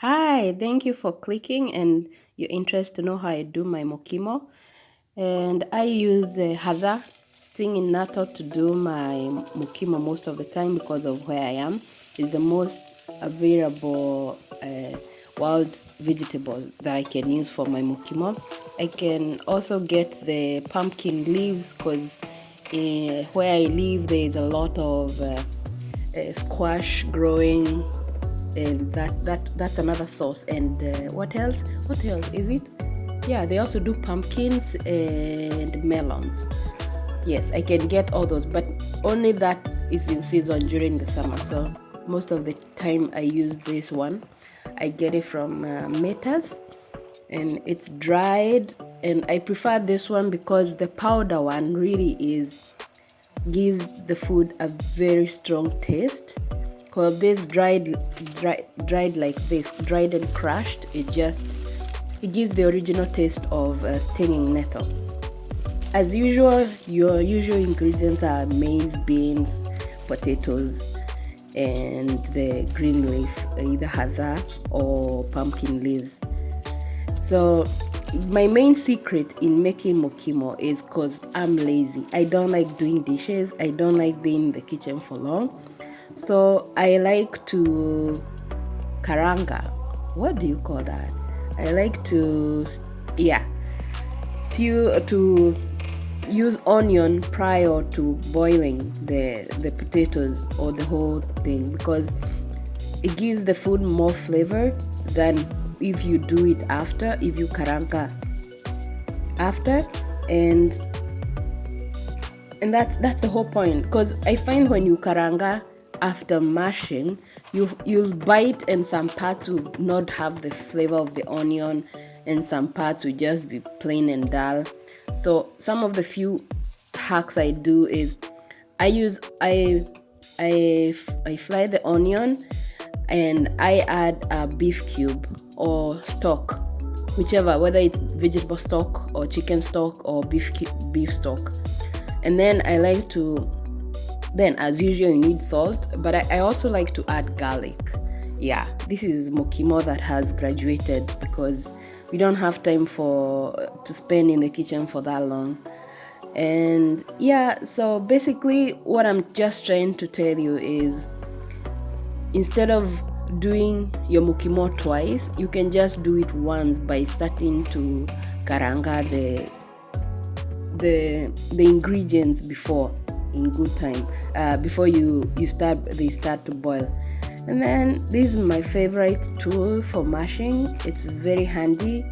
Hi, thank you for clicking and your interest to know how I do my Mukimo. And I use Hadha stinging natto to do my Mukimo most of the time because of where I am. It's the most available wild vegetable that I can use for my Mukimo. I can also get the pumpkin leaves because where I live there is a lot of squash growing, and that's another source. And what else is it? Yeah, they also do pumpkins and melons. Yes, I can get all those, but only that is in season during the summer. So most of the time I use this one. I get it from Metas, and it's dried, and I prefer this one because the powder one really is gives the food a very strong taste. Because this dried like this, dried and crushed, it gives the original taste of stinging nettle. As usual, your usual ingredients are maize, beans, potatoes, and the green leaf, either hadza or pumpkin leaves. So my main secret in making mukimo is because I'm lazy. I don't like doing dishes. I don't like being in the kitchen for long. So I like to karanga. What do you call that? I like to, yeah, stew, to use onion prior to boiling the potatoes or the whole thing, because it gives the food more flavor than if you do it after, if you karanga after. And that's the whole point, because I find when you karanga after mashing, you'll bite, and some parts will not have the flavor of the onion, and some parts will just be plain and dull. So some of the few hacks I do is I fry the onion, and I add a beef cube or stock, whichever, whether it's vegetable stock or chicken stock or beef stock. And then I like to, then as usual you need salt, but I also like to add garlic. Yeah, this is mukimo that has graduated because we don't have time to spend in the kitchen for that long. And yeah, so basically what I'm just trying to tell you is, instead of doing your mukimo twice, you can just do it once by starting to karanga the ingredients before, in good time, before they start to boil. And then this is my favorite tool for mashing. It's very handy,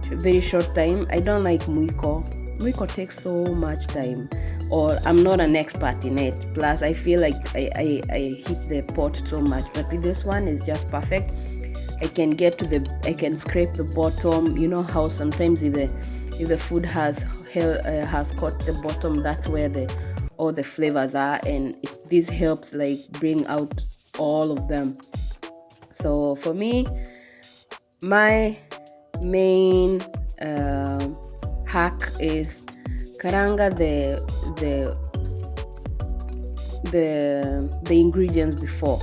very short time. I don't like Mwiko takes so much time, or I'm not an expert in it. Plus I feel like I hit the pot so much, but with this one it's just perfect. I can scrape the bottom. You know how sometimes if the food has caught the bottom, that's where all the flavors are, and this helps like bring out all of them. So for me, my main hack is karanga the ingredients before.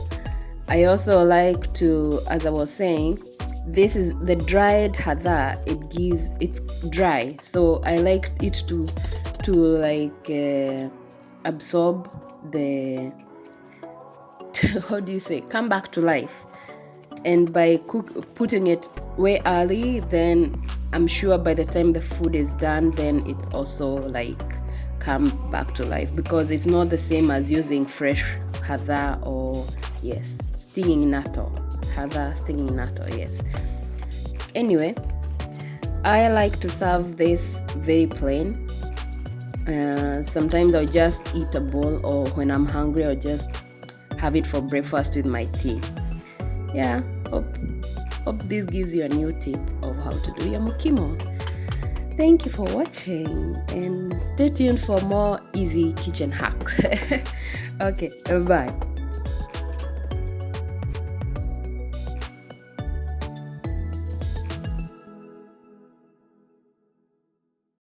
I also like to, as I was saying, this is the dried hadha. It's dry, so I like it to like absorb the how do you say, come back to life. And by putting it way early, then I'm sure by the time the food is done, then it's also like come back to life, because it's not the same as using fresh hadha or stinging natto. Hadha stinging natto, yes. Anyway, I like to serve this very plain. Sometimes I'll just eat a bowl, or when I'm hungry I'll just have it for breakfast with my tea. Yeah, hope this gives you a new tip of how to do your mukimo. Thank you for watching, and stay tuned for more easy kitchen hacks. Okay, bye.